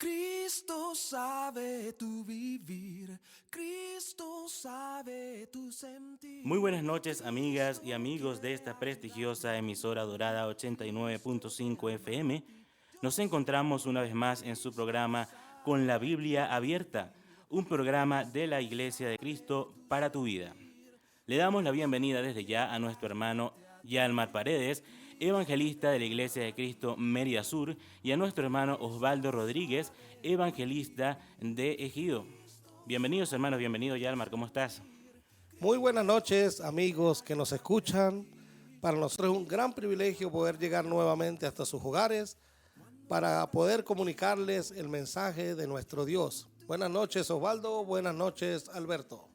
Cristo sabe tu vivir, Cristo sabe tu sentir. Muy buenas noches, amigas y amigos de esta prestigiosa emisora dorada 89.5 FM. Nos encontramos una vez más en su programa Con la Biblia Abierta, un programa de la Iglesia de Cristo para tu vida. Le damos la bienvenida desde ya a nuestro hermano Yalmar Paredes, evangelista de la Iglesia de Cristo Mérida Sur, y a nuestro hermano Osvaldo Rodríguez, evangelista de Ejido. Bienvenidos, hermanos, bienvenido Yalmar, ¿cómo estás? Muy buenas noches, amigos que nos escuchan. Para nosotros es un gran privilegio poder llegar nuevamente hasta sus hogares para poder comunicarles el mensaje de nuestro Dios. Buenas noches, Osvaldo. Buenas noches, Alberto.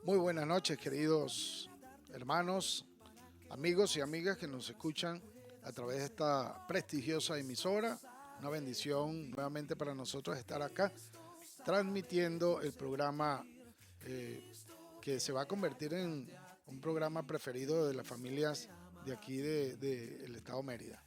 Muy buenas noches, queridos hermanos, amigos y amigas que nos escuchan a través de esta prestigiosa emisora. Una bendición nuevamente para nosotros estar acá transmitiendo el programa que se va a convertir en un programa preferido de las familias de aquí del estado Mérida.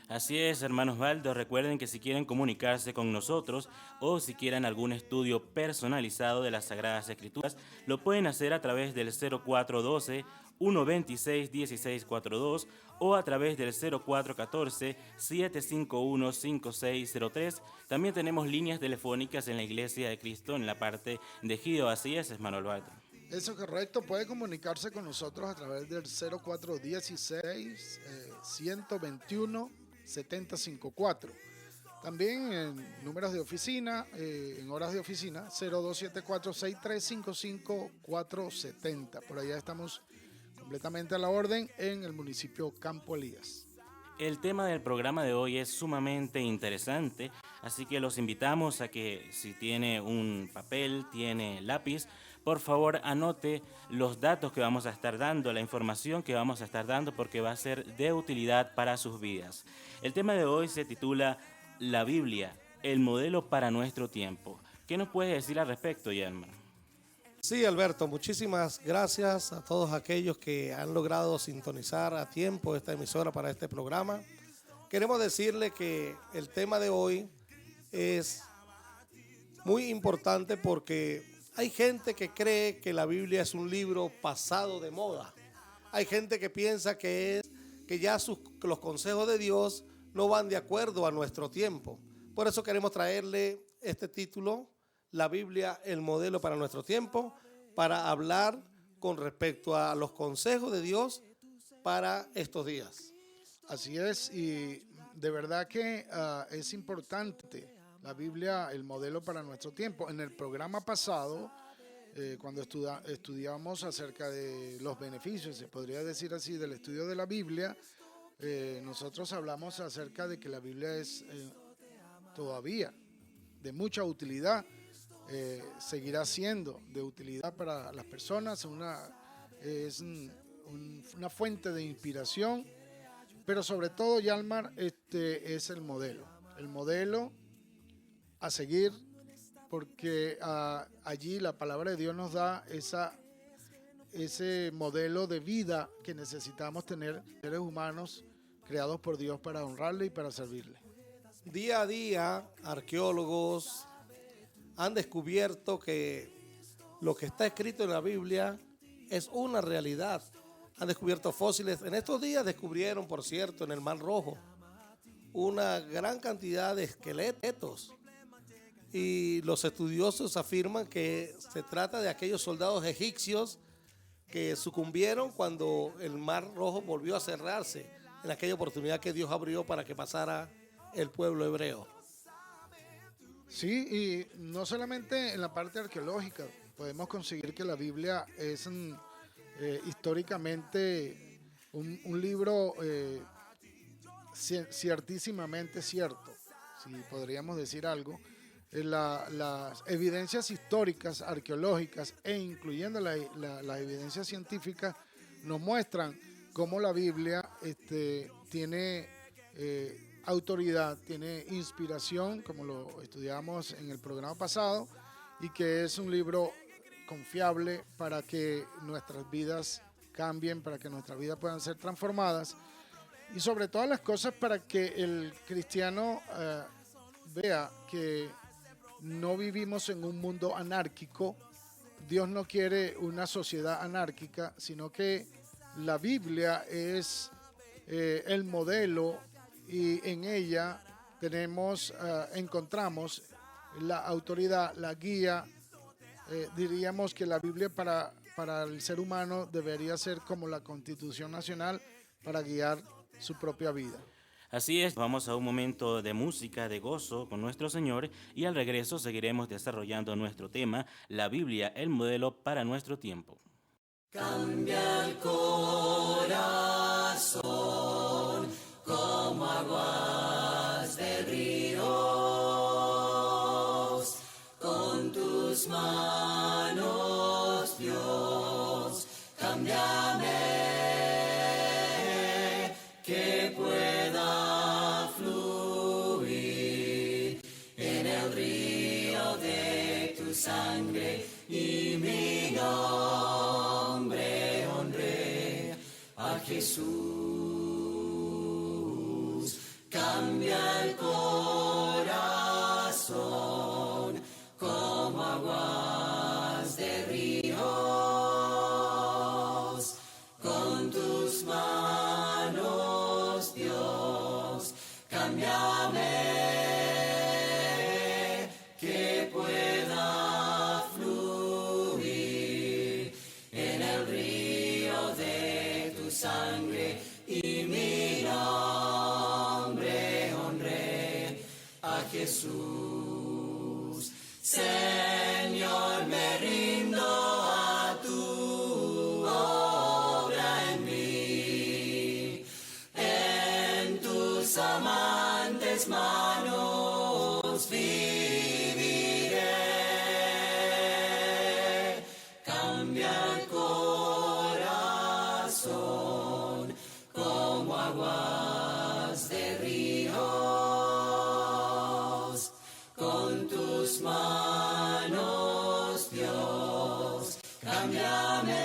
Así es, hermanos Osvaldo, recuerden que si quieren comunicarse con nosotros o si quieren algún estudio personalizado de las Sagradas Escrituras, lo pueden hacer a través del 0412-126-1642 o a través del 0414-751-5603. También tenemos líneas telefónicas en la Iglesia de Cristo en la parte de Ejido. Así es, hermano Osvaldo. Eso es correcto, puede comunicarse con nosotros a través del 0416-121-7054. También en números de oficina, en horas de oficina, 0274-6355-470. Por allá estamos completamente a la orden en el municipio Campo Elías. El tema del programa de hoy es sumamente interesante, así que los invitamos a que si tiene un papel, tiene lápiz, por favor anote los datos que vamos a estar dando, la información que vamos a estar dando, porque va a ser de utilidad para sus vidas. El tema de hoy se titula La Biblia, el modelo para nuestro tiempo. ¿Qué nos puedes decir al respecto, Yalmar? Sí, Alberto, muchísimas gracias a todos aquellos que han logrado sintonizar a tiempo esta emisora para este programa. Queremos decirle que el tema de hoy es muy importante porque hay gente que cree que la Biblia es un libro pasado de moda. Hay gente que piensa que ya los consejos de Dios no van de acuerdo a nuestro tiempo. Por eso queremos traerle este título, La Biblia, el modelo para nuestro tiempo, para hablar con respecto a los consejos de Dios para estos días. Así es, y de verdad que es importante la Biblia, el modelo para nuestro tiempo. En el programa pasado, cuando estudiamos acerca de los beneficios, se podría decir así, del estudio de la Biblia, nosotros hablamos acerca de que la Biblia es todavía de mucha utilidad. Seguirá siendo de utilidad para las personas, es una fuente de inspiración, pero sobre todo, Yalmar, es el modelo a seguir, porque allí la palabra de Dios nos da ese modelo de vida que necesitamos tener, seres humanos creados por Dios para honrarle y para servirle. Día a día, arqueólogos han descubierto que lo que está escrito en la Biblia es una realidad. Han descubierto fósiles. En estos días descubrieron, por cierto, en el Mar Rojo, una gran cantidad de esqueletos. Y los estudiosos afirman que se trata de aquellos soldados egipcios que sucumbieron cuando el Mar Rojo volvió a cerrarse, en aquella oportunidad que Dios abrió para que pasara el pueblo hebreo. Sí, y no solamente en la parte arqueológica, podemos conseguir que la Biblia es históricamente un libro ciertísimamente cierto, si podríamos decir algo. Las evidencias históricas, arqueológicas e incluyendo las evidencias científicas nos muestran cómo la Biblia tiene autoridad, tiene inspiración, como lo estudiamos en el programa pasado, y que es un libro confiable para que nuestras vidas cambien, para que nuestras vidas puedan ser transformadas y sobre todas las cosas para que el cristiano vea que no vivimos en un mundo anárquico. Dios no quiere una sociedad anárquica, sino que la Biblia es el modelo y en ella encontramos la autoridad, la guía. Diríamos que la Biblia para el ser humano debería ser como la Constitución Nacional para guiar su propia vida. Así es, vamos a un momento de música, de gozo con nuestro Señor y al regreso seguiremos desarrollando nuestro tema, la Biblia, el modelo para nuestro tiempo. Cambia el corazón como aguas de ríos, con tus manos, Dios, cámbiame, que pueda fluir en el río de tu sangre y mi nombre honré a Jesús. Cambia el corazón como aguas de ríos, con tus manos, Dios, cámbiame, que pueda fluir en el río de tu sangre y mi nombre honré a Jesús. Señor, me rindo a tu obra en mí, en tus amantes manos viviré. Cambia el corazón como aguas de ríos, con tus manos, Dios, cámbiame,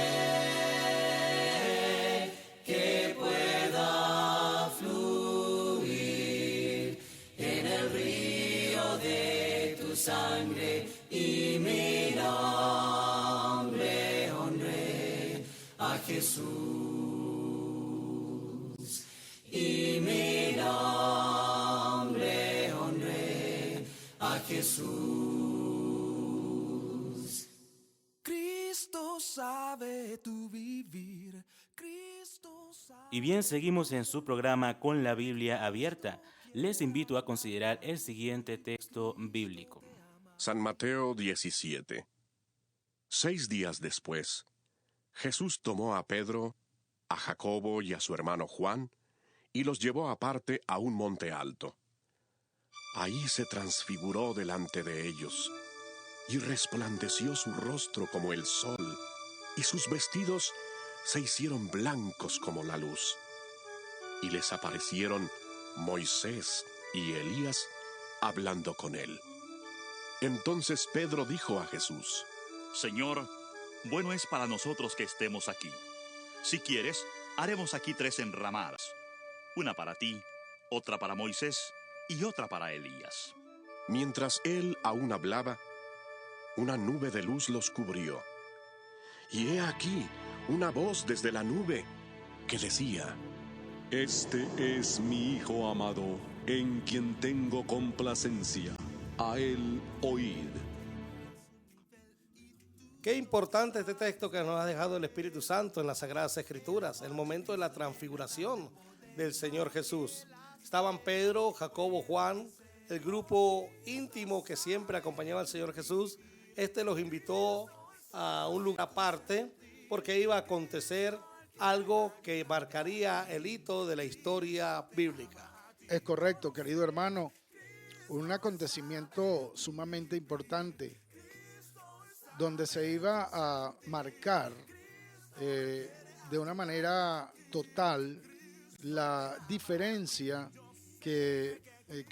que pueda fluir en el río de tu sangre y mi nombre honré a Jesús. Y mi nombre honré a Jesús. Cristo sabe tu vivir, Cristo sabe. Y bien, seguimos en su programa con la Biblia abierta. Les invito a considerar el siguiente texto bíblico. San Mateo 17. 6 días después, Jesús tomó a Pedro, a Jacobo y a su hermano Juan, y los llevó aparte a un monte alto. Ahí se transfiguró delante de ellos, y resplandeció su rostro como el sol, y sus vestidos se hicieron blancos como la luz. Y les aparecieron Moisés y Elías hablando con él. Entonces Pedro dijo a Jesús: Señor, bueno es para nosotros que estemos aquí. Si quieres, haremos aquí 3 enramadas, una para ti, otra para Moisés y otra para Elías. Mientras él aún hablaba, una nube de luz los cubrió. Y he aquí una voz desde la nube que decía: Este es mi Hijo amado, en quien tengo complacencia. A él oíd. Qué importante este texto que nos ha dejado el Espíritu Santo en las Sagradas Escrituras, el momento de la transfiguración del Señor Jesús. Estaban Pedro, Jacobo, Juan, el grupo íntimo que siempre acompañaba al Señor Jesús. Este los invitó a un lugar aparte porque iba a acontecer algo que marcaría el hito de la historia bíblica. Es correcto, querido hermano. Un acontecimiento sumamente importante donde se iba a marcar de una manera total la diferencia que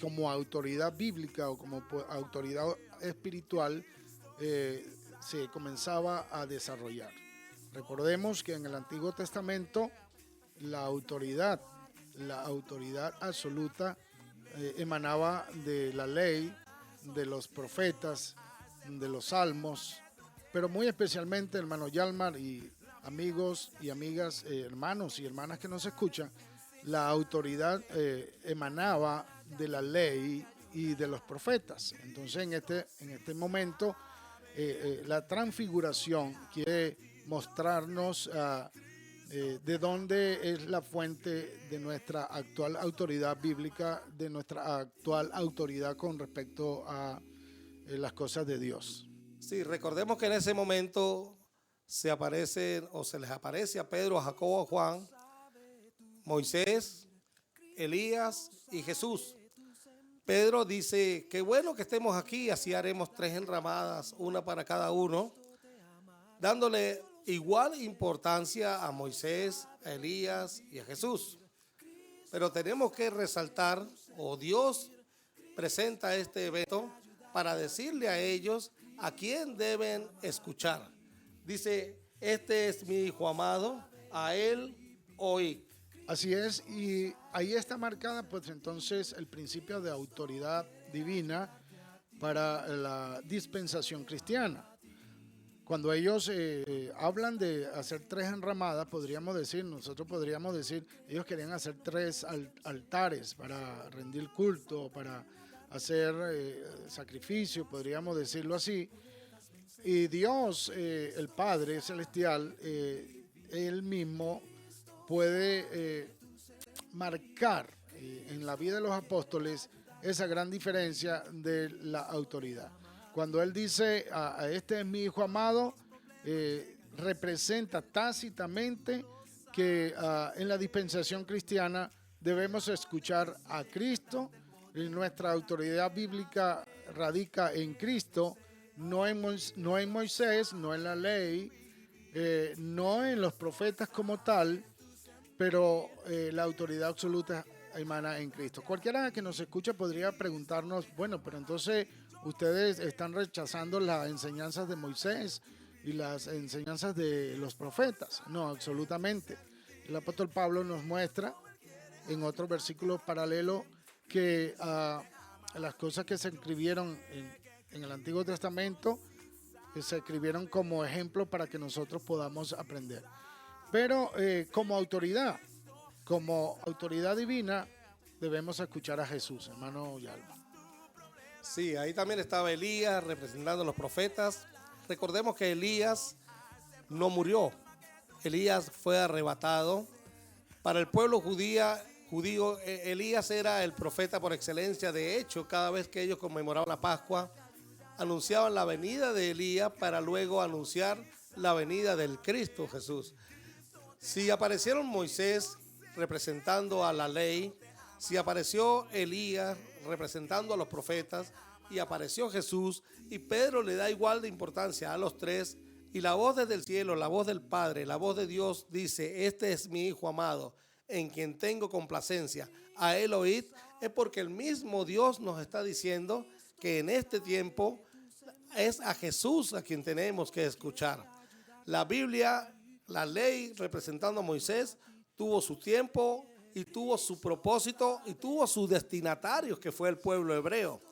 como autoridad bíblica o como autoridad espiritual se comenzaba a desarrollar. Recordemos que en el Antiguo Testamento la autoridad absoluta emanaba de la ley, de los profetas, de los salmos, pero muy especialmente, hermano Yalmar y amigos y amigas, hermanos y hermanas que nos escuchan, la autoridad emanaba de la ley y de los profetas. Entonces, en este momento, la transfiguración quiere mostrarnos de dónde es la fuente de nuestra actual autoridad bíblica, de nuestra actual autoridad con respecto a las cosas de Dios. Sí, recordemos que en ese momento se aparece o se les aparece a Pedro, a Jacobo, a Juan, Moisés, Elías y Jesús. Pedro dice, qué bueno que estemos aquí, así haremos 3 enramadas, una para cada uno, dándole igual importancia a Moisés, a Elías y a Jesús. Pero tenemos que resaltar, o Dios presenta este evento para decirle a ellos a quién deben escuchar. Dice, este es mi hijo amado, a él oí. Así es, y ahí está marcada pues entonces el principio de autoridad divina para la dispensación cristiana. Cuando ellos hablan de hacer 3 enramadas, nosotros podríamos decir, ellos querían hacer 3 altares para rendir culto, para hacer sacrificio, podríamos decirlo así. Y Dios, el Padre Celestial, Él mismo puede marcar en la vida de los apóstoles esa gran diferencia de la autoridad. Cuando Él dice, a este es mi hijo amado, representa tácitamente que en la dispensación cristiana debemos escuchar a Cristo. Nuestra autoridad bíblica radica en Cristo, no en Moisés, no en la ley, no en los profetas como tal, pero la autoridad absoluta emana en Cristo. Cualquiera que nos escuche podría preguntarnos, bueno, pero entonces ustedes están rechazando las enseñanzas de Moisés y las enseñanzas de los profetas. No, absolutamente. El apóstol Pablo nos muestra en otro versículo paralelo que las cosas que se escribieron en el Antiguo Testamento se escribieron como ejemplo para que nosotros podamos aprender. Pero como autoridad divina, debemos escuchar a Jesús, hermano Yalma. Sí, ahí también estaba Elías representando a los profetas. Recordemos que Elías no murió. Elías fue arrebatado. Para el pueblo judío, Elías era el profeta por excelencia. De hecho, cada vez que ellos conmemoraban la Pascua, anunciaban la venida de Elías para luego anunciar la venida del Cristo Jesús. Si aparecieron Moisés representando a la ley, si apareció Elías representando a los profetas y apareció Jesús, y Pedro le da igual de importancia a los 3, y la voz desde el cielo, la voz del Padre, la voz de Dios dice, este es mi hijo amado, en quien tengo complacencia, a él oíd, es porque el mismo Dios nos está diciendo que en este tiempo es a Jesús a quien tenemos que escuchar. La Biblia, la ley representando a Moisés, tuvo su tiempo y tuvo su propósito y tuvo sus destinatarios, que fue el pueblo hebreo.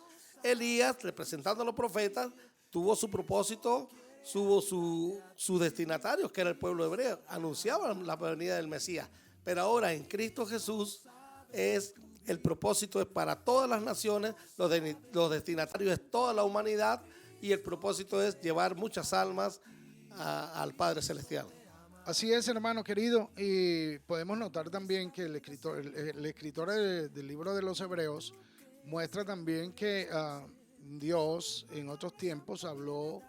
Elías, representando a los profetas, tuvo su propósito, tuvo sus destinatarios, que era el pueblo hebreo. Anunciaban la venida del Mesías. Pero ahora en Cristo Jesús el propósito es para todas las naciones, los destinatarios es toda la humanidad, y el propósito es llevar muchas almas al Padre Celestial. Así es, hermano querido, y podemos notar también que el escritor del libro de los Hebreos muestra también que Dios en otros tiempos habló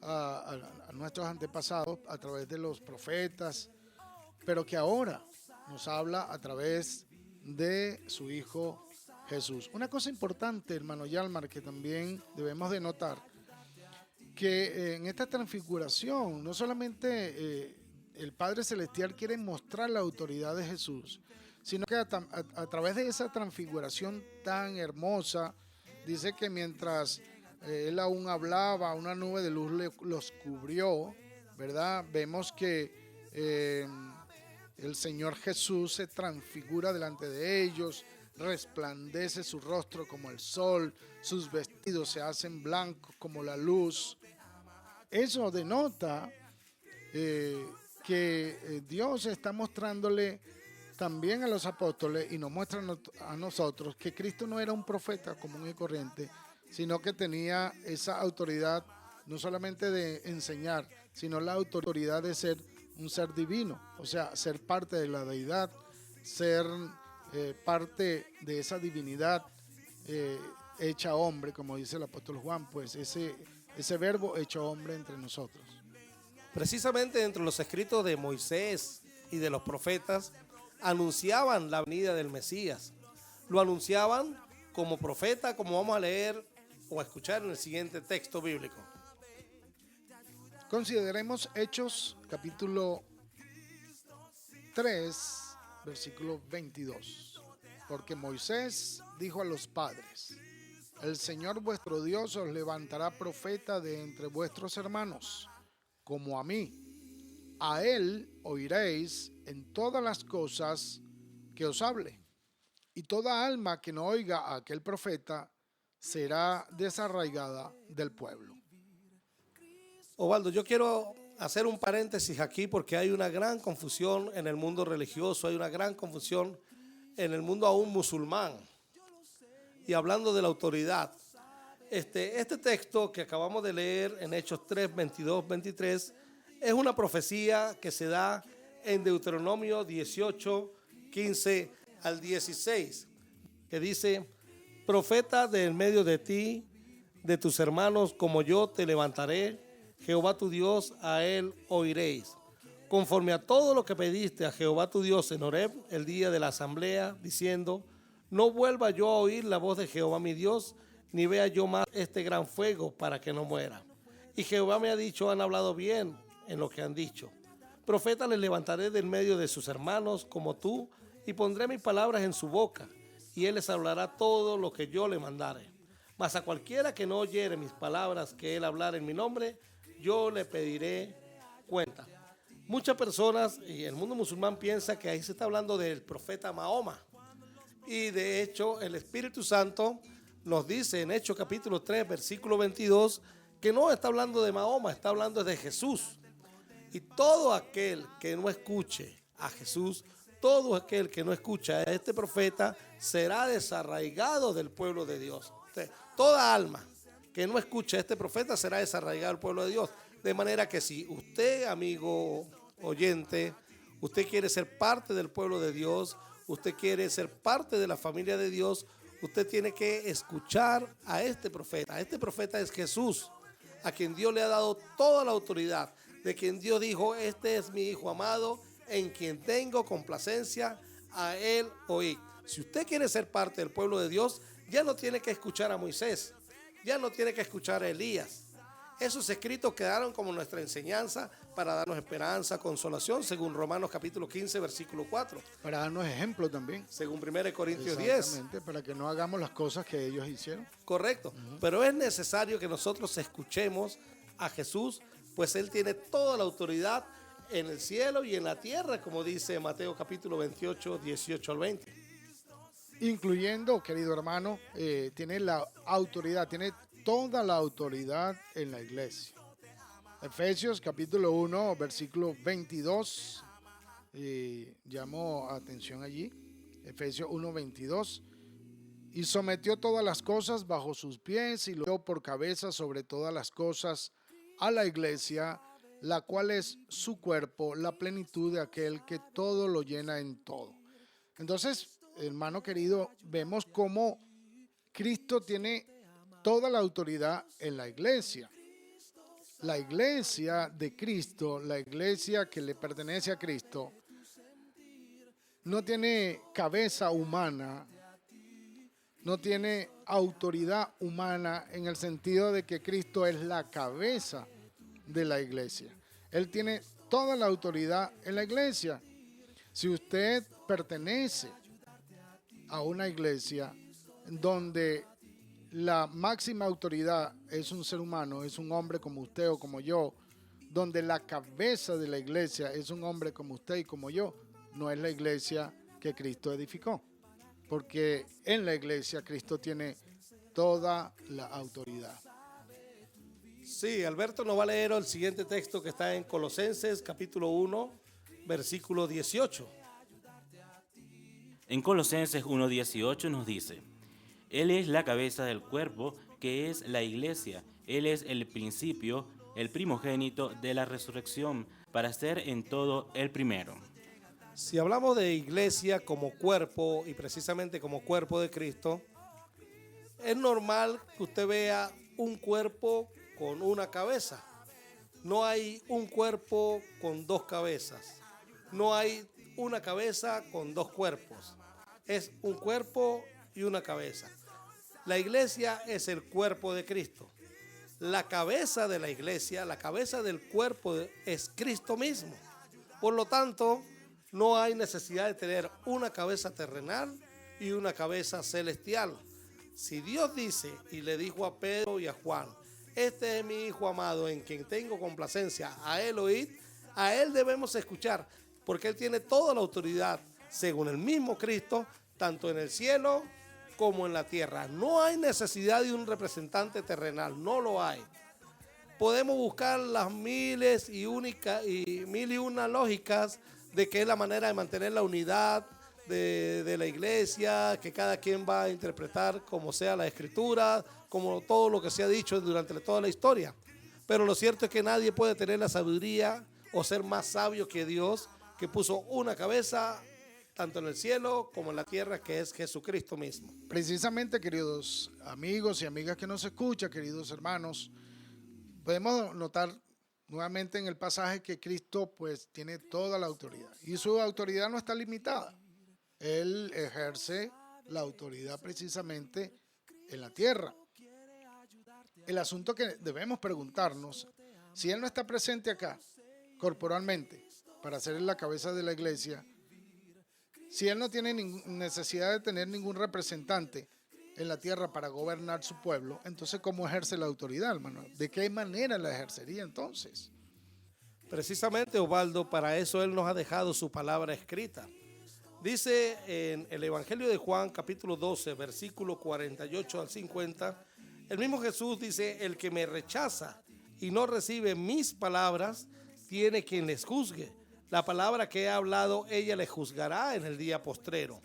a nuestros antepasados a través de los profetas, pero que ahora nos habla a través de su Hijo Jesús. Una cosa importante, hermano Yalmar, que también debemos de notar, que en esta transfiguración no solamente el Padre Celestial quiere mostrar la autoridad de Jesús, sino que a través de esa transfiguración tan hermosa, dice que mientras él aún hablaba, una nube de luz los cubrió, ¿verdad? Vemos que el Señor Jesús se transfigura delante de ellos, resplandece su rostro como el sol, sus vestidos se hacen blancos como la luz. Eso denota que Dios está mostrándole también a los apóstoles y nos muestra a nosotros que Cristo no era un profeta común y corriente, sino que tenía esa autoridad no solamente de enseñar, sino la autoridad de ser un ser divino, o sea, ser parte de la deidad, ser parte de esa divinidad hecha hombre, como dice el apóstol Juan, pues ese verbo hecho hombre entre nosotros. Precisamente entre los escritos de Moisés y de los profetas anunciaban la venida del Mesías. Lo anunciaban como profeta, como vamos a leer o a escuchar en el siguiente texto bíblico. Consideremos Hechos capítulo 3, versículo 22. Porque Moisés dijo a los padres: el Señor vuestro Dios os levantará profeta de entre vuestros hermanos, como a mí. A él oiréis en todas las cosas que os hable. Y toda alma que no oiga a aquel profeta será desarraigada del pueblo. Osvaldo, yo quiero hacer un paréntesis aquí porque hay una gran confusión en el mundo religioso, hay una gran confusión en el mundo aún musulmán. Y hablando de la autoridad, este texto que acabamos de leer en Hechos 3, 22, 23, es una profecía que se da en Deuteronomio 18, 15 al 16, que dice: profeta de en medio de ti, de tus hermanos, como yo te levantaré, Jehová tu Dios, a él oiréis. Conforme a todo lo que pediste a Jehová tu Dios en Horeb, el día de la asamblea, diciendo: no vuelva yo a oír la voz de Jehová mi Dios, ni vea yo más este gran fuego para que no muera. Y Jehová me ha dicho: han hablado bien en lo que han dicho. Profeta les levantaré del medio de sus hermanos como tú, y pondré mis palabras en su boca, y él les hablará todo lo que yo le mandare. Mas a cualquiera que no oyere mis palabras que él hablar en mi nombre, yo le pediré cuenta. Muchas personas y el mundo musulmán piensa que ahí se está hablando del profeta Mahoma. Y de hecho el Espíritu Santo nos dice en Hechos capítulo 3, versículo 22, que no está hablando de Mahoma, está hablando de Jesús. Y todo aquel que no escuche a Jesús, todo aquel que no escucha a este profeta, será desarraigado del pueblo de Dios. Toda alma que no escuche a este profeta será desarraigado del pueblo de Dios. De manera que si usted, amigo oyente, usted quiere ser parte del pueblo de Dios, usted quiere ser parte de la familia de Dios, usted tiene que escuchar a este profeta. Este profeta es Jesús, a quien Dios le ha dado toda la autoridad, de quien Dios dijo: este es mi hijo amado, en quien tengo complacencia, a él oíd. Si usted quiere ser parte del pueblo de Dios, ya no tiene que escuchar a Moisés, ya no tiene que escuchar a Elías. Esos escritos quedaron como nuestra enseñanza para darnos esperanza, consolación, según Romanos capítulo 15, versículo 4. Para darnos ejemplo también. Según 1 Corintios 10. Exactamente, para que no hagamos las cosas que ellos hicieron. Correcto. Pero es necesario que nosotros escuchemos a Jesús, pues Él tiene toda la autoridad en el cielo y en la tierra, como dice Mateo capítulo 28, 18 al 20. Incluyendo, querido hermano, tiene la autoridad, tiene toda la autoridad en la iglesia. Efesios capítulo 1, versículo 22, llamo atención allí, Efesios 1, 22, y sometió todas las cosas bajo sus pies y lo dio por cabeza sobre todas las cosas a la iglesia, la cual es su cuerpo, la plenitud de aquel que todo lo llena en todo. Entonces, hermano querido, vemos cómo Cristo tiene toda la autoridad en la iglesia. La iglesia de Cristo, la iglesia que le pertenece a Cristo, no tiene cabeza humana, no tiene autoridad humana en el sentido de que Cristo es la cabeza de la iglesia. Él tiene toda la autoridad en la iglesia. Si usted pertenece a una iglesia donde la máxima autoridad es un ser humano, es un hombre como usted o como yo, donde la cabeza de la iglesia es un hombre como usted y como yo, no es la iglesia que Cristo edificó. porque en la iglesia Cristo tiene toda la autoridad. Sí, Alberto nos va a leer el siguiente texto que está en Colosenses capítulo 1, versículo 18. En Colosenses 1:18 nos dice: Él es la cabeza del cuerpo, que es la iglesia. Él es el principio, el primogénito de la resurrección, para ser en todo el primero. Si hablamos de iglesia como cuerpo y precisamente como cuerpo de Cristo, es normal que usted vea un cuerpo con una cabeza. No hay un cuerpo con dos cabezas. No hay una cabeza con dos cuerpos. Es un cuerpo y una cabeza. La iglesia es el cuerpo de Cristo. La cabeza de la iglesia, la cabeza del cuerpo es Cristo mismo. Por lo tanto, no hay necesidad de tener una cabeza terrenal y una cabeza celestial. Si Dios dice y le dijo a Pedro y a Juan: este es mi Hijo amado en quien tengo complacencia, a él oíd, a él debemos escuchar, porque él tiene toda la autoridad, según el mismo Cristo, tanto en el cielo como en la tierra. No hay necesidad de un representante terrenal, no lo hay. Podemos buscar las mil y una lógicas de que es la manera de mantener la unidad de la iglesia, que cada quien va a interpretar como sea la escritura, como todo lo que se ha dicho durante toda la historia. Pero lo cierto es que nadie puede tener la sabiduría o ser más sabio que Dios, que puso una cabeza tanto en el cielo como en la tierra, que es Jesucristo mismo. Precisamente, queridos amigos y amigas que nos escuchan, queridos hermanos, podemos notar nuevamente en el pasaje que Cristo pues tiene toda la autoridad y su autoridad no está limitada. Él ejerce la autoridad precisamente en la tierra. El asunto que debemos preguntarnos, si Él no está presente acá corporalmente para ser la cabeza de la iglesia, si Él no tiene necesidad de tener ningún representante en la tierra para gobernar su pueblo, entonces ¿cómo ejerce la autoridad, hermano? ¿De qué manera la ejercería entonces? Precisamente, Osvaldo, para eso Él nos ha dejado su palabra escrita. Dice en el Evangelio de Juan, capítulo 12, versículo 48 al 50, el mismo Jesús dice: el que me rechaza y no recibe mis palabras, tiene quien les juzgue. La palabra que he hablado, ella le juzgará en el día postrero.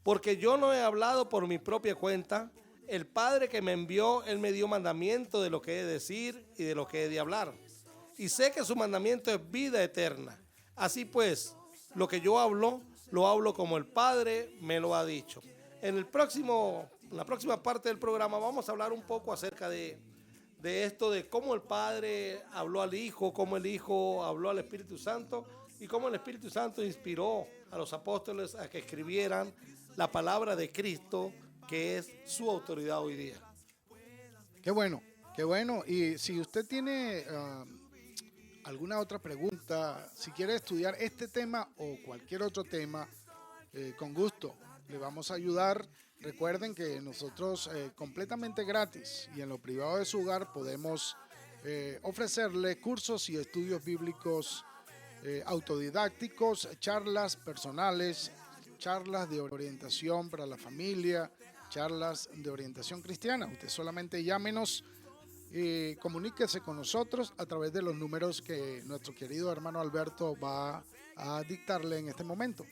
Porque yo no he hablado por mi propia cuenta. El Padre que me envió, Él me dio mandamiento de lo que he de decir y de lo que he de hablar. Y sé que su mandamiento es vida eterna. Así pues, lo que yo hablo, lo hablo como el Padre me lo ha dicho. En la próxima parte del programa vamos a hablar un poco acerca de esto, de cómo el Padre habló al Hijo, cómo el Hijo habló al Espíritu Santo y cómo el Espíritu Santo inspiró a los apóstoles a que escribieran la palabra de Cristo, que es su autoridad hoy día. Qué bueno, qué bueno. Y si usted tiene alguna otra pregunta, si quiere estudiar este tema o cualquier otro tema, con gusto le vamos a ayudar. Recuerden que nosotros completamente gratis y en lo privado de su hogar podemos ofrecerle cursos y estudios bíblicos autodidácticos, charlas personales, charlas de orientación para la familia, charlas de orientación cristiana. Usted solamente llámenos y comuníquese con nosotros a través de los números que nuestro querido hermano Alberto va a dictarle en este momento.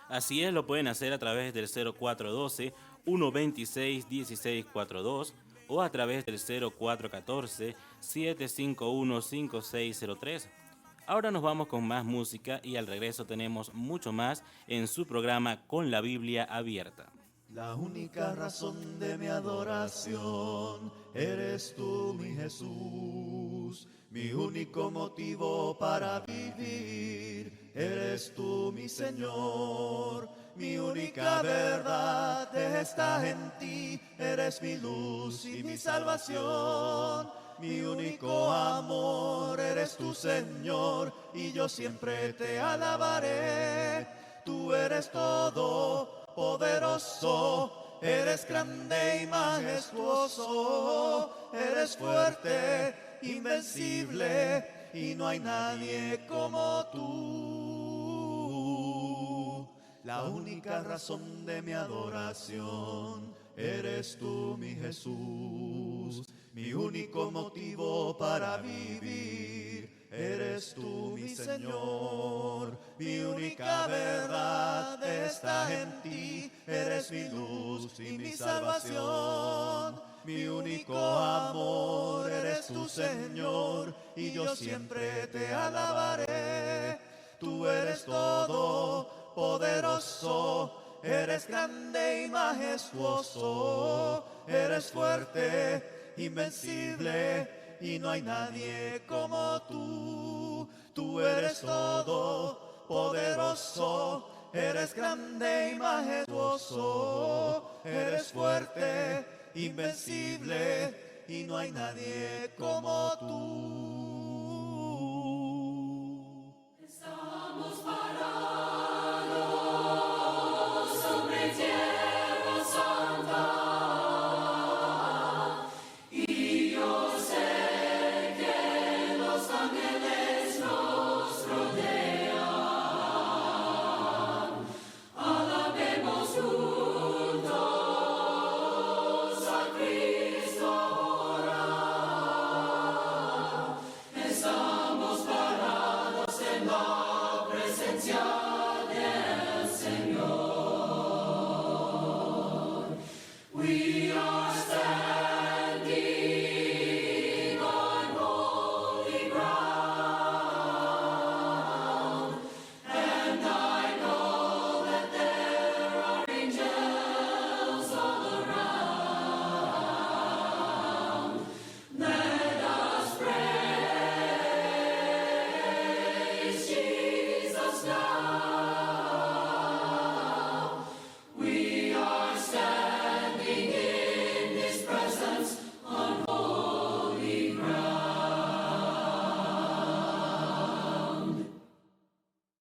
Así es, lo pueden hacer a través del 0412-126-1642 o a través del 0414-751-5603. Ahora nos vamos con más música y al regreso tenemos mucho más en su programa Con la Biblia Abierta. La única razón de mi adoración eres tú, mi Jesús. Mi único motivo para vivir eres tú, mi Señor. Mi única verdad está en ti, eres mi luz y mi salvación. Mi único amor eres tú, Señor, y yo siempre te alabaré. Tú eres todo poderoso, eres grande y majestuoso, eres fuerte, invencible, y no hay nadie como tú. la única razón de mi adoración. Eres tú, mi Jesús, mi único motivo para vivir. Eres tú, mi Señor, mi única verdad está en ti. Eres mi luz y mi salvación, mi único amor. Eres tú, Señor, y yo siempre te alabaré. Tú eres todo poderoso, eres grande y majestuoso, eres fuerte, invencible, y no hay nadie como tú. Tú eres todo poderoso, eres grande y majestuoso, eres fuerte, invencible, y no hay nadie como tú. Estamos parados sobre tierra santa, y yo sé que los ángeles nos rodean. Alabemos juntos a Cristo ahora. Estamos parados en la presencia del Señor. We are standing on holy ground, and I know that there are angels all around. Let us praise Jesus now. We are standing in His presence on holy ground.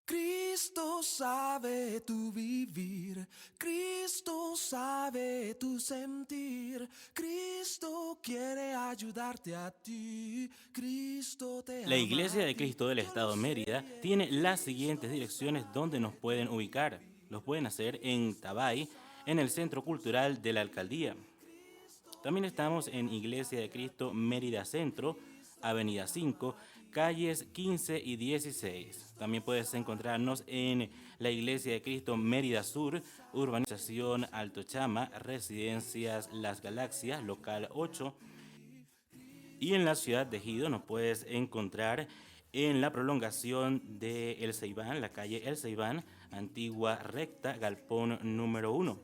Cristo sabe tu vivir, Cristo sabe tu sentir, Cristo quiere ayudarte a ti, Cristo te La ama Iglesia a de ti. Cristo del Estado Mérida tiene las siguientes direcciones donde nos pueden ubicar. Los pueden hacer en Tabay, en el Centro Cultural de la Alcaldía. También estamos en Iglesia de Cristo Mérida Centro, Avenida 5, calles 15 y 16. También puedes encontrarnos en la Iglesia de Cristo Mérida Sur, Urbanización Alto Chama, Residencias Las Galaxias, local 8. Y en la ciudad de Ejido nos puedes encontrar en la prolongación de El Ceibán, la calle El Ceibán, antigua recta, galpón número 1.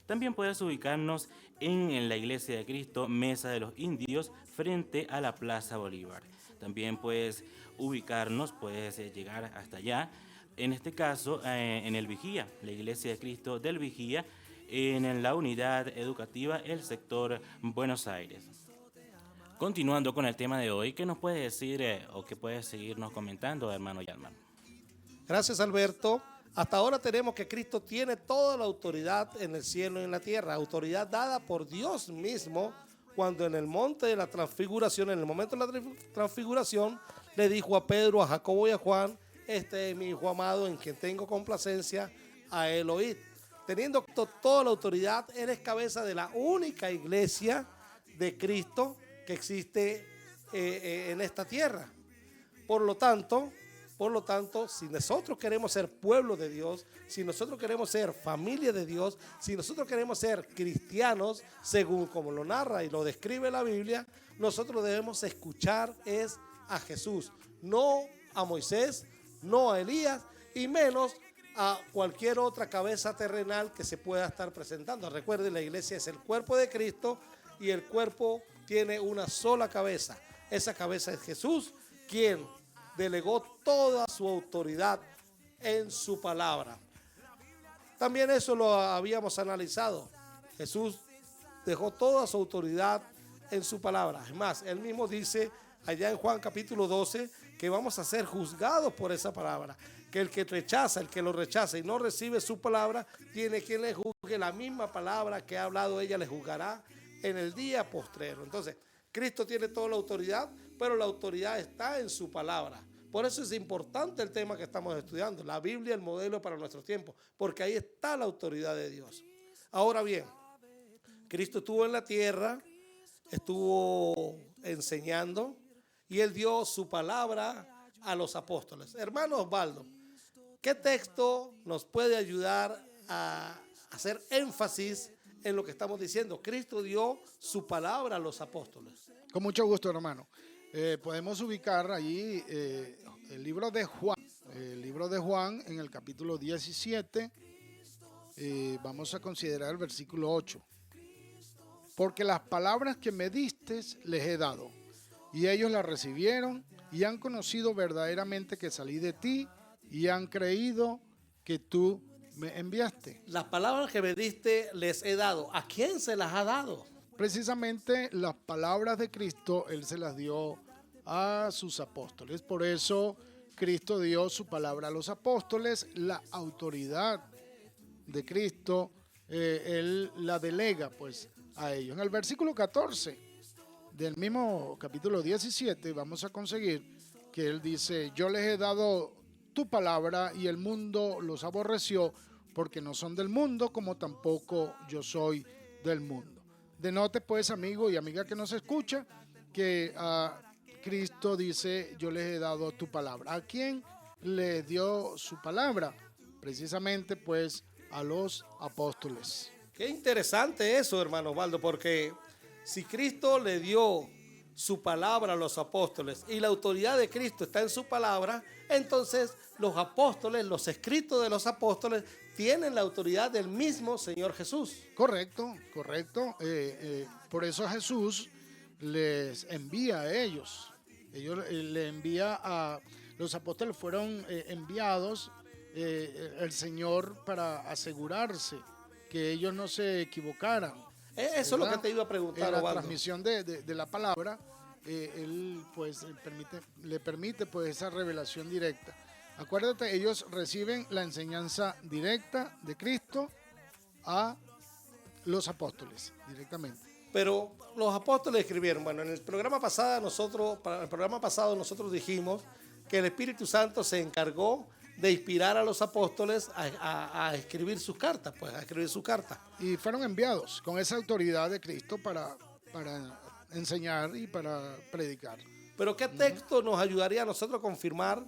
También puedes ubicarnos en la Iglesia de Cristo Mesa de los Indios, frente a la Plaza Bolívar. También puedes ubicarnos, puedes llegar hasta allá, en este caso en el Vigía, la Iglesia de Cristo del Vigía, en la unidad educativa, el sector Buenos Aires. Continuando con el tema de hoy, ¿qué nos puede decir o qué puedes seguirnos comentando, hermano Yalman? Gracias, Alberto. Hasta ahora tenemos que Cristo tiene toda la autoridad en el cielo y en la tierra, autoridad dada por Dios mismo cuando en el monte de la transfiguración, en el momento de la transfiguración, le dijo a Pedro, a Jacobo y a Juan: este es mi hijo amado en quien tengo complacencia, a él oíd. Teniendo toda la autoridad, él es cabeza de la única iglesia de Cristo que existe en esta tierra. Por lo tanto, si nosotros queremos ser pueblo de Dios, si nosotros queremos ser familia de Dios, si nosotros queremos ser cristianos, según como lo narra y lo describe la Biblia, nosotros debemos escuchar es a Jesús, no a Moisés, no a Elías y menos a cualquier otra cabeza terrenal que se pueda estar presentando. Recuerden, la iglesia es el cuerpo de Cristo y el cuerpo tiene una sola cabeza. Esa cabeza es Jesús, quien delegó toda su autoridad en su palabra. También eso lo habíamos analizado. Jesús dejó toda su autoridad en su palabra. Es más, él mismo dice allá en Juan capítulo 12 que vamos a ser juzgados por esa palabra. Que el que lo rechaza y no recibe su palabra, tiene quien le juzgue. La misma palabra que ha hablado ella le juzgará en el día postrero. Entonces, Cristo tiene toda la autoridad, pero la autoridad está en su palabra. Por eso es importante el tema que estamos estudiando, la Biblia, el modelo para nuestros tiempos, porque ahí está la autoridad de Dios. Ahora bien, Cristo estuvo en la tierra, estuvo enseñando y Él dio su palabra a los apóstoles. Hermano Osvaldo, ¿qué texto nos puede ayudar a hacer énfasis en lo que estamos diciendo? Cristo dio su palabra a los apóstoles. Con mucho gusto, hermano. Podemos ubicar allí el libro de Juan. El libro de Juan en el capítulo 17. Vamos a considerar el versículo 8. Porque las palabras que me diste les he dado, y ellos las recibieron, y han conocido verdaderamente que salí de ti, y han creído que tú me enviaste. Las palabras que me diste les he dado. ¿A quién se las ha dado? Precisamente las palabras de Cristo, Él se las dio a sus apóstoles. Por eso Cristo dio su palabra a los apóstoles. La autoridad de Cristo, Él la delega pues a ellos. En el versículo 14 del mismo capítulo 17 vamos a conseguir que Él dice: yo les he dado tu palabra y el mundo los aborreció porque no son del mundo, como tampoco yo soy del mundo. Denote pues, amigo y amiga que nos escucha, que Cristo dice: yo les he dado tu palabra. ¿A quién le dio su palabra? Precisamente pues a los apóstoles. Qué interesante eso, hermano Osvaldo, porque si Cristo le dio su palabra a los apóstoles y la autoridad de Cristo está en su palabra, entonces los apóstoles, los escritos de los apóstoles, tienen la autoridad del mismo Señor Jesús. Correcto, correcto. Por eso Jesús les envía a ellos. Ellos le envía a los apóstoles, fueron enviados el Señor para asegurarse que ellos no se equivocaran. Eso es lo que te iba a preguntar, en la Osvaldo. transmisión de la palabra, él pues le permite pues esa revelación directa. Acuérdate, ellos reciben la enseñanza directa de Cristo a los apóstoles directamente. Pero los apóstoles escribieron, bueno, en el programa pasado nosotros dijimos que el Espíritu Santo se encargó de inspirar a los apóstoles a escribir sus cartas, pues a escribir su carta. Y fueron enviados con esa autoridad de Cristo para enseñar y para predicar. Pero ¿qué texto nos ayudaría a nosotros a confirmar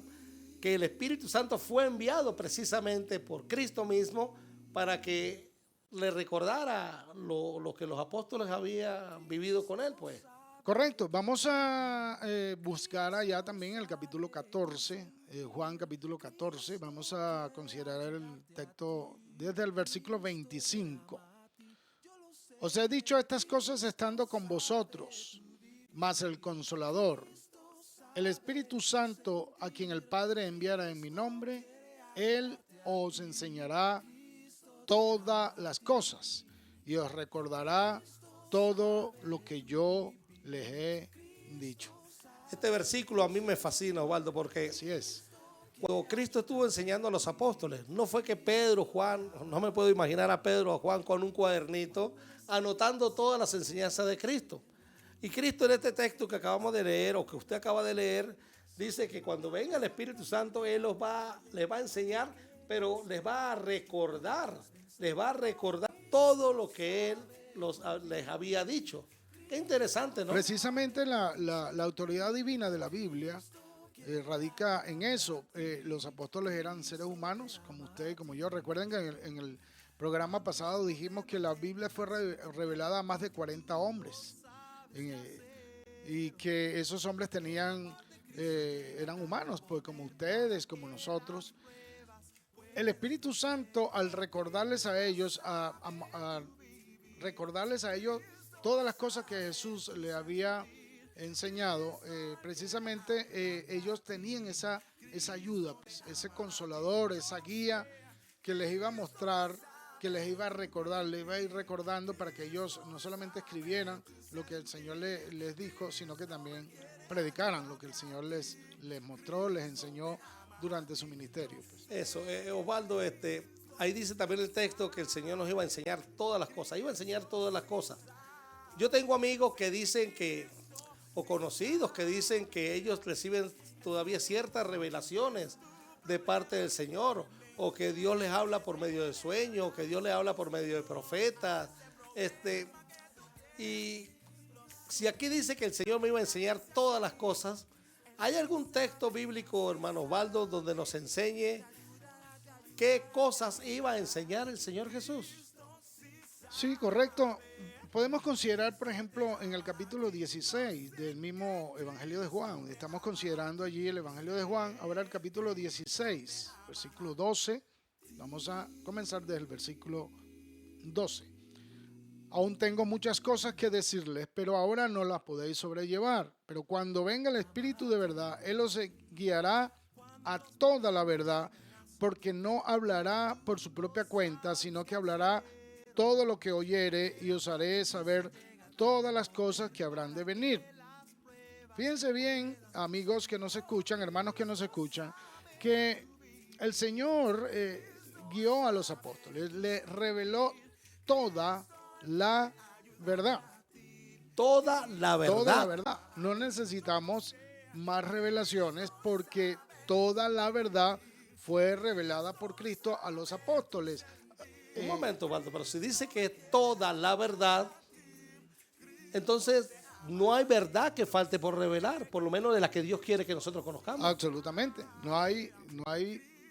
que el Espíritu Santo fue enviado precisamente por Cristo mismo para que le recordara lo que los apóstoles habían vivido con él, pues? Correcto. Vamos a buscar allá también el capítulo 14, Juan capítulo 14. Vamos a considerar el texto desde el versículo 25. Os he dicho estas cosas estando con vosotros, mas el Consolador, el Espíritu Santo, a quien el Padre enviará en mi nombre, Él os enseñará todas las cosas y os recordará todo lo que yo les he dicho. Este versículo a mí me fascina, Osvaldo, porque así es. Cuando Cristo estuvo enseñando a los apóstoles, no fue que Pedro, Juan, no me puedo imaginar a Pedro o a Juan con un cuadernito anotando todas las enseñanzas de Cristo. Y Cristo en este texto que acabamos de leer o que usted acaba de leer, dice que cuando venga el Espíritu Santo, Él les va a enseñar, pero les va a recordar todo lo que Él les había dicho. Qué interesante, ¿no? Precisamente la autoridad divina de la Biblia radica en eso. Los apóstoles eran seres humanos, como usted y como yo. Recuerden que en el programa pasado dijimos que la Biblia fue revelada a más de 40 hombres. Y que esos hombres eran humanos, pues como ustedes, como nosotros. El Espíritu Santo, al recordarles a ellos, todas las cosas que Jesús le había enseñado, precisamente ellos tenían esa ayuda, pues, ese consolador, esa guía que les iba a mostrar, que les iba a recordar, les iba a ir recordando para que ellos no solamente escribieran lo que el Señor les dijo, sino que también predicaran lo que el Señor les mostró, les enseñó durante su ministerio. Pues. Eso, Osvaldo, ahí dice también el texto que el Señor nos iba a enseñar todas las cosas, iba a enseñar todas las cosas. Yo tengo amigos que dicen o conocidos que dicen que ellos reciben todavía ciertas revelaciones de parte del Señor, o que Dios les habla por medio de sueños, o que Dios les habla por medio de profetas. Y si aquí dice que el Señor me iba a enseñar todas las cosas, ¿hay algún texto bíblico, hermano Osvaldo, donde nos enseñe qué cosas iba a enseñar el Señor Jesús? Sí, correcto. Podemos considerar, por ejemplo, en el capítulo 16 del mismo Evangelio de Juan. Estamos considerando allí el Evangelio de Juan. Ahora el capítulo 16, versículo 12. Vamos a comenzar desde el versículo 12. Aún tengo muchas cosas que decirles, pero ahora no las podéis sobrellevar. Pero cuando venga el Espíritu de verdad, Él os guiará a toda la verdad, porque no hablará por su propia cuenta, sino que hablará todo lo que oyere y os haré saber todas las cosas que habrán de venir. Fíjense bien, amigos que nos escuchan, hermanos que nos escuchan, que el Señor guió a los apóstoles, le reveló toda la verdad. Toda la verdad. Toda la verdad. No necesitamos más revelaciones porque toda la verdad fue revelada por Cristo a los apóstoles. Un momento, Waldo, pero si dice que es toda la verdad, entonces no hay verdad que falte por revelar, por lo menos de la que Dios quiere que nosotros conozcamos. Absolutamente. No hay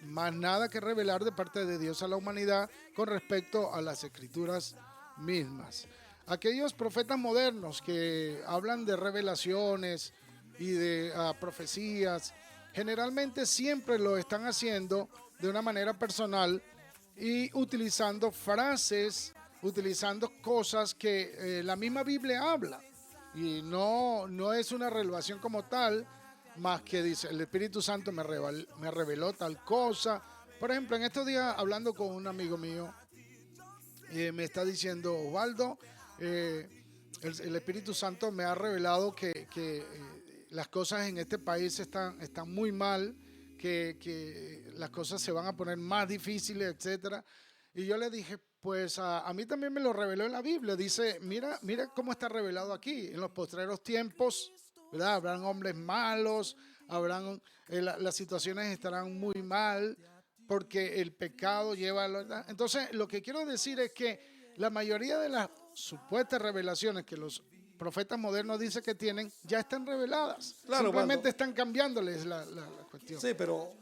más nada que revelar de parte de Dios a la humanidad con respecto a las Escrituras mismas. Aquellos profetas modernos que hablan de revelaciones y de profecías, generalmente siempre lo están haciendo de una manera personal y utilizando frases, utilizando cosas que la misma Biblia habla. Y no es una revelación como tal, más que dice, el Espíritu Santo me reveló tal cosa. Por ejemplo, en estos días, hablando con un amigo mío, me está diciendo, Osvaldo, el Espíritu Santo me ha revelado que las cosas en este país están muy mal, que las cosas se van a poner más difíciles, etcétera. Y yo le dije, pues a mí también me lo reveló en la Biblia. Dice, mira cómo está revelado aquí. En los postreros tiempos, ¿verdad? Habrán hombres malos, las situaciones estarán muy mal, porque el pecado lleva a... Entonces, lo que quiero decir es que la mayoría de las supuestas revelaciones que los profetas modernos dicen que tienen, ya están reveladas. Claro, simplemente están cambiándoles la cuestión. Sí, pero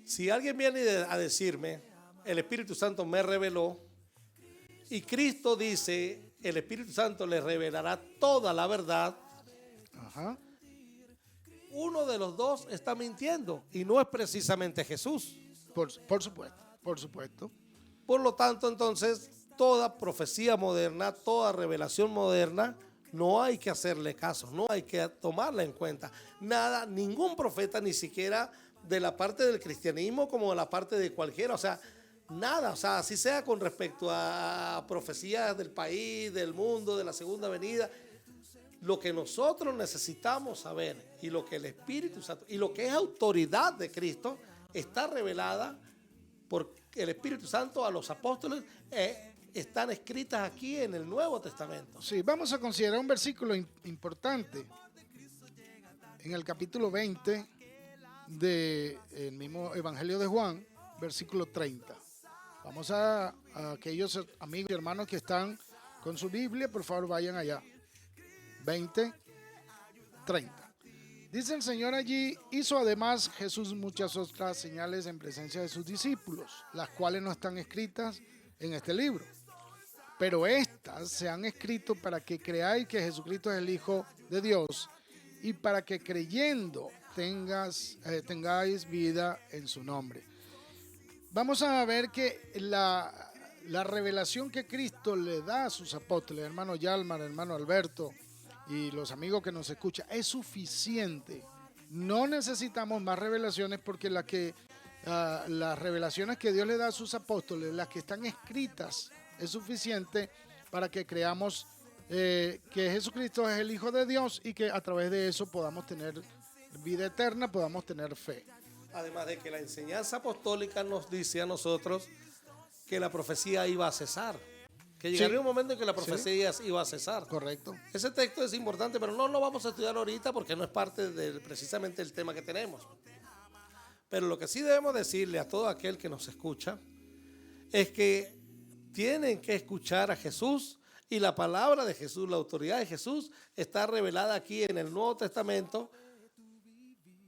si alguien viene a decirme, el Espíritu Santo me reveló, y Cristo dice, el Espíritu Santo le revelará toda la verdad, Ajá. Uno de los dos está mintiendo, y no es precisamente Jesús. Por supuesto. Por lo tanto, entonces, toda profecía moderna, toda revelación moderna, no hay que hacerle caso, no hay que tomarla en cuenta. Nada, ningún profeta, ni siquiera de la parte del cristianismo como de la parte de cualquiera, o sea, nada, o sea, así sea con respecto a profecías del país, del mundo, de la segunda venida. Lo que nosotros necesitamos saber y lo que el Espíritu Santo y lo que es autoridad de Cristo está revelada por el Espíritu Santo a los apóstoles, están escritas aquí en el Nuevo Testamento. Sí, vamos a considerar un versículo importante en el capítulo 20 del mismo Evangelio de Juan, versículo 30. Vamos a aquellos amigos y hermanos que están con su Biblia, por favor vayan allá. 20, 30. Dice el Señor allí, hizo además Jesús muchas otras señales en presencia de sus discípulos, las cuales no están escritas en este libro. Pero estas se han escrito para que creáis que Jesucristo es el Hijo de Dios y para que creyendo tengáis vida en su nombre. Vamos a ver que la revelación que Cristo le da a sus apóstoles, hermano Yalmar, hermano Alberto y los amigos que nos escuchan, es suficiente. No necesitamos más revelaciones porque las revelaciones que Dios le da a sus apóstoles, las que están escritas, es suficiente para que creamos que Jesucristo es el Hijo de Dios y que a través de eso podamos tener vida eterna, podamos tener fe. Además de que la enseñanza apostólica nos dice a nosotros que la profecía iba a cesar, que llegaría Sí. un momento en que la profecía iba a cesar. Correcto. Ese texto es importante, pero no lo vamos a estudiar ahorita porque no es parte de precisamente el tema que tenemos. Pero lo que sí debemos decirle a todo aquel que nos escucha es que tienen que escuchar a Jesús, y la palabra de Jesús, la autoridad de Jesús está revelada aquí en el Nuevo Testamento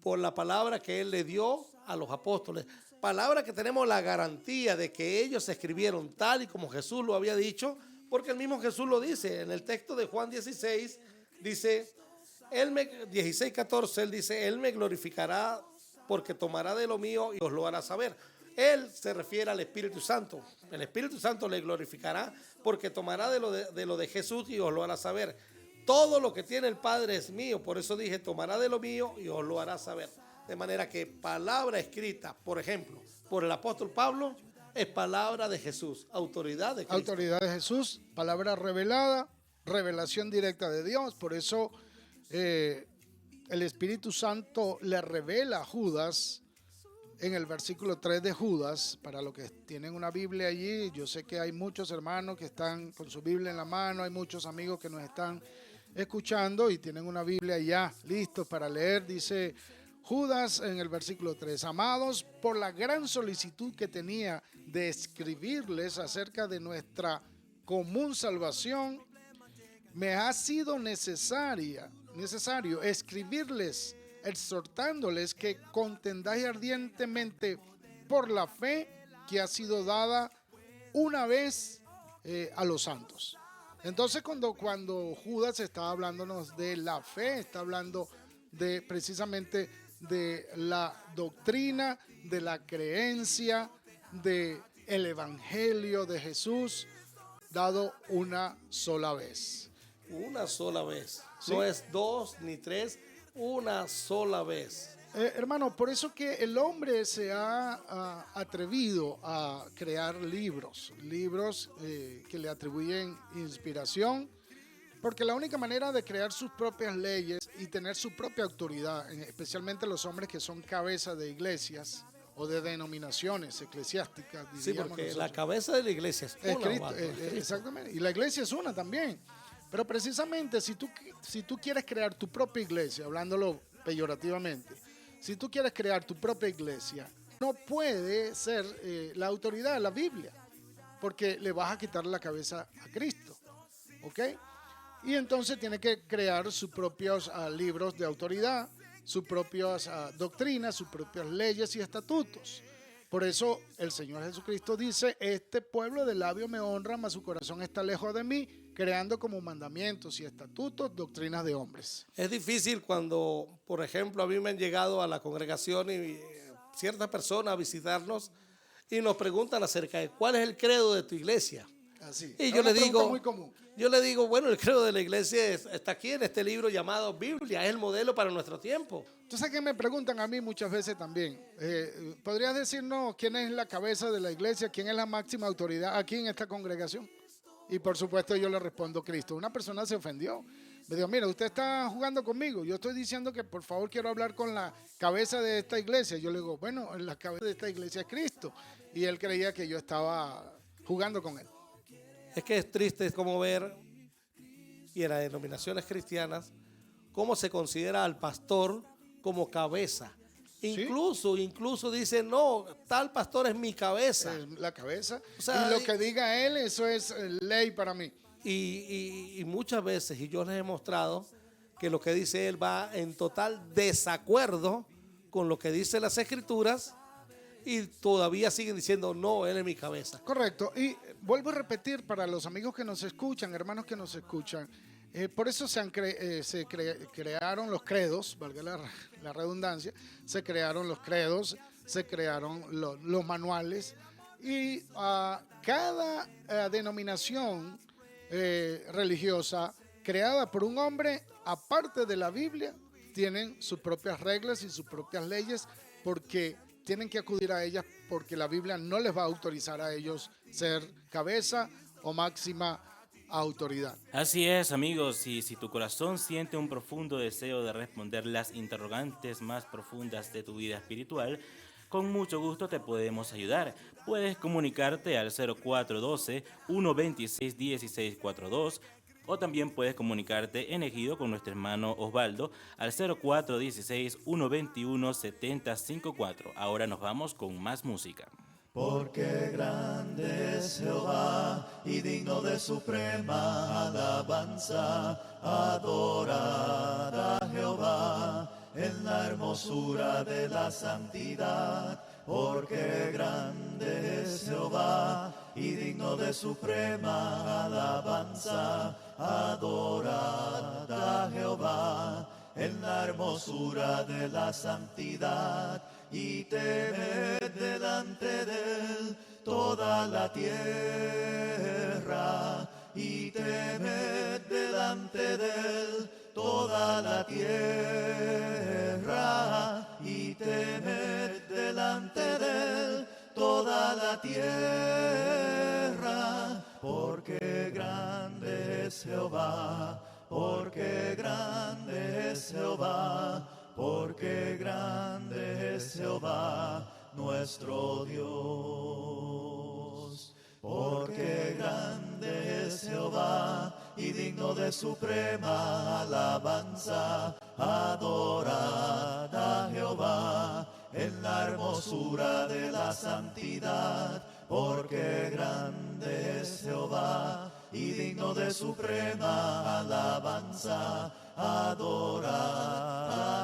por la palabra que Él le dio a los apóstoles. Palabra que tenemos la garantía de que ellos escribieron tal y como Jesús lo había dicho, porque el mismo Jesús lo dice en el texto de Juan 16, dice, 16:14, Él dice, Él me glorificará porque tomará de lo mío y os lo hará saber. Él se refiere al Espíritu Santo. El Espíritu Santo le glorificará porque tomará de lo de Jesús y os lo hará saber. Todo lo que tiene el Padre es mío. Por eso dije, tomará de lo mío y os lo hará saber. De manera que palabra escrita, por ejemplo, por el apóstol Pablo, es palabra de Jesús, autoridad de Cristo. Autoridad de Jesús, palabra revelada, revelación directa de Dios. Por eso el Espíritu Santo le revela a Judas en el versículo 3 de Judas. Para los que tienen una Biblia allí, yo sé que hay muchos hermanos que están con su Biblia en la mano, hay muchos amigos que nos están escuchando y tienen una Biblia ya listos para leer. Dice Judas en el versículo 3, amados, por la gran solicitud que tenía de escribirles acerca de nuestra común salvación, me ha sido necesario escribirles, exhortándoles que contendáis ardientemente por la fe que ha sido dada una vez a los santos. Entonces cuando Judas está hablándonos de la fe, está hablando de precisamente de la doctrina, de la creencia, del evangelio de Jesús dado una sola vez. Una sola vez. ¿Sí? No es 2 ni 3, una sola vez. Hermano, por eso que el hombre se ha atrevido a crear libros que le atribuyen inspiración, porque la única manera de crear sus propias leyes y tener su propia autoridad, especialmente los hombres que son cabezas de iglesias o de denominaciones eclesiásticas, Sí, diríamos porque nosotros. la cabeza de la iglesia es Es una. Cristo, Osvaldo, es Cristo. exactamente. Y la iglesia es una también. Pero precisamente si tú quieres crear tu propia iglesia, hablándolo peyorativamente, si tú quieres crear tu propia iglesia, no puede ser la autoridad de la Biblia, porque le vas a quitar la cabeza a Cristo. ¿Ok? Y entonces tiene que crear sus propios libros de autoridad, sus propias doctrinas, sus propias leyes y estatutos. Por eso el Señor Jesucristo dice, este pueblo de labio me honra, mas su corazón está lejos de mí, creando como mandamientos y estatutos doctrinas de hombres. Es difícil cuando, por ejemplo, a mí me han llegado a la congregación y ciertas personas a visitarnos y nos preguntan acerca de cuál es el credo de tu iglesia. Así. Y Es yo una le pregunta digo, muy común. bueno, el credo de la iglesia está aquí en este libro llamado Biblia, es el modelo para nuestro tiempo. Entonces, que me preguntan a mí muchas veces también, ¿podrías decirnos quién es la cabeza de la iglesia, quién es la máxima autoridad aquí en esta congregación? Y por supuesto yo le respondo Cristo. Una persona se ofendió. Me dijo, mira, usted está jugando conmigo. Yo estoy diciendo que por favor quiero hablar con la cabeza de esta iglesia. Yo le digo, bueno, la cabeza de esta iglesia es Cristo. Y él creía que yo estaba jugando con él. Es que es triste como ver, y en las denominaciones cristianas, cómo se considera al pastor como cabeza. Incluso dicen, no, tal pastor es mi cabeza. La cabeza. O sea, y lo que diga él, eso es ley para mí. Y muchas veces, y yo les he mostrado que lo que dice él va en total desacuerdo con lo que dicen las escrituras, y todavía siguen diciendo, no, él es mi cabeza. Correcto. Y vuelvo a repetir para los amigos que nos escuchan, hermanos que nos escuchan, por eso se crearon los credos, valga la redundancia, se crearon los credos, se crearon los manuales, y cada denominación religiosa creada por un hombre, aparte de la Biblia, tienen sus propias reglas y sus propias leyes, porque tienen que acudir a ellas, porque la Biblia no les va a autorizar a ellos ser cabeza o máxima autoridad. Así es, amigos, y si tu corazón siente un profundo deseo de responder las interrogantes más profundas de tu vida espiritual, Con mucho gusto te podemos ayudar. Puedes comunicarte al 0412-126-1642 o también puedes comunicarte en Ejido con nuestro hermano Osvaldo al 0416-121-7054. Ahora nos vamos con más música. Porque grande es Jehová y digno de suprema alabanza, adorad a Jehová en la hermosura de la santidad. Porque grande es Jehová y digno de suprema alabanza, adorad a Jehová en la hermosura de la santidad. Y temed delante de él toda la tierra, y temed delante de él toda la tierra, y temed delante de él toda la tierra, porque grande es Jehová, porque grande es Jehová, porque grande es Jehová nuestro Dios. Porque grande es Jehová y digno de suprema alabanza, adorad a Jehová en la hermosura de la santidad. Porque grande es Jehová y digno de suprema alabanza, adorad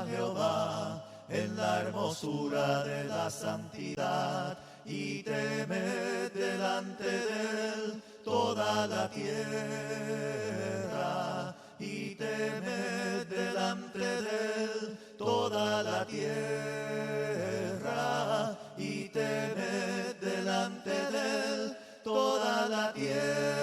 a Jehová en la hermosura de la santidad. Y temed delante de él toda la tierra, y temed delante de él toda la tierra, y temed delante de él toda la tierra,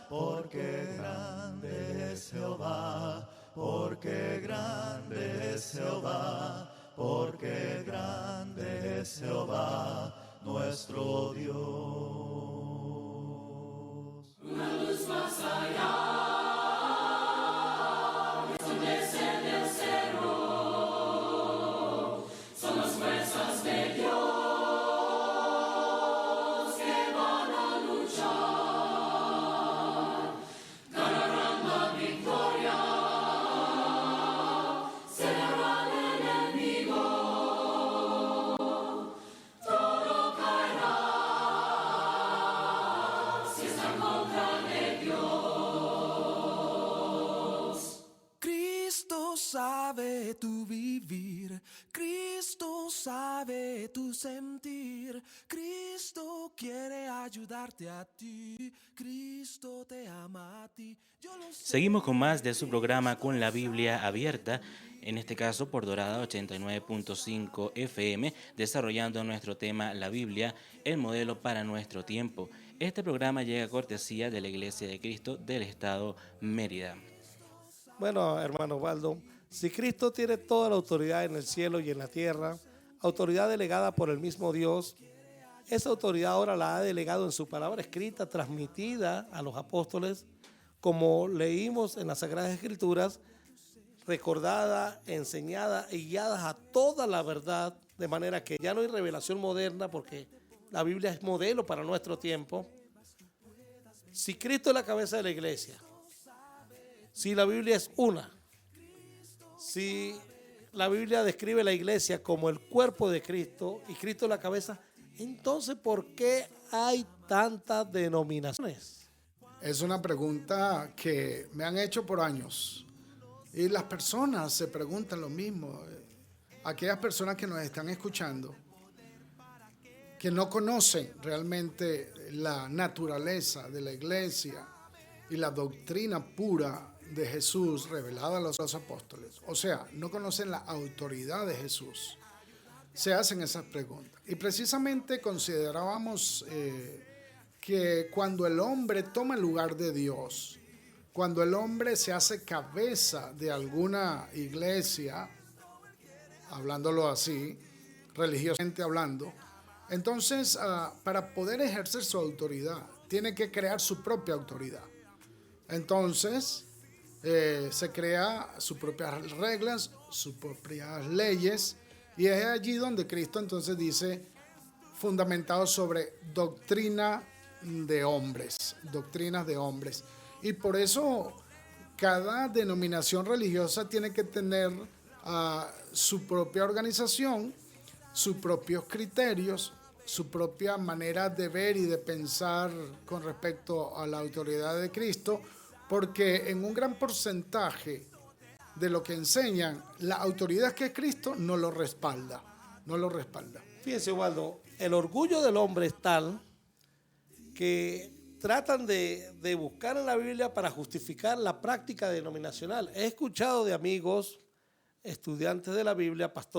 porque grande es Jehová, porque grande es Jehová, porque grande es Jehová nuestro Dios. Una luz más allá, resplandece del cero, son las fuerzas de Dios que van a luchar, ganarán la victoria, cerrarán el enemigo, todo caerá si están contra de Dios. Cristo sabe tu vivir, Cristo sabe tu sentir, Cristo quiere ayudarte a ti, Cristo te ama a ti. Yo lo sé. Seguimos con más de su programa Con la Biblia Abierta, en este caso por Dorada 89.5 FM, desarrollando nuestro tema La Biblia, el modelo para nuestro tiempo. Este programa llega a cortesía de la Iglesia de Cristo del Estado Mérida. Bueno, hermano Osvaldo, si Cristo tiene toda la autoridad en el cielo y en la tierra, autoridad delegada por el mismo Dios, esa autoridad ahora la ha delegado en su palabra escrita, transmitida a los apóstoles, como leímos en las Sagradas Escrituras, recordada, enseñada y guiada a toda la verdad, de manera que ya no hay revelación moderna, porque la Biblia es modelo para nuestro tiempo. Si Cristo es la cabeza de la iglesia, si la Biblia es una, si la Biblia describe la iglesia como el cuerpo de Cristo y Cristo es la cabeza, entonces ¿por qué hay tantas denominaciones? Es una pregunta que me han hecho por años y las personas se preguntan lo mismo. Aquellas personas que nos están escuchando, que no conocen realmente la naturaleza de la iglesia y la doctrina pura de Jesús revelada a los apóstoles, o sea, no conocen la autoridad de Jesús, se hacen esas preguntas. Y precisamente considerábamos que cuando el hombre toma el lugar de Dios, cuando el hombre se hace cabeza de alguna iglesia, hablándolo así, religiosamente hablando, entonces para poder ejercer su autoridad, tiene que crear su propia autoridad. Entonces se crea sus propias reglas, sus propias leyes, Y es allí donde Cristo entonces dice, fundamentado sobre doctrinas de hombres. Y por eso cada denominación religiosa tiene que tener su propia organización, sus propios criterios, su propia manera de ver y de pensar con respecto a la autoridad de Cristo, porque en un gran porcentaje de lo que enseñan, la autoridad que es Cristo no lo respalda. Fíjense, Waldo, el orgullo del hombre es tal que tratan de buscar en la Biblia para justificar la práctica denominacional. He escuchado de amigos, estudiantes de la Biblia, pastores,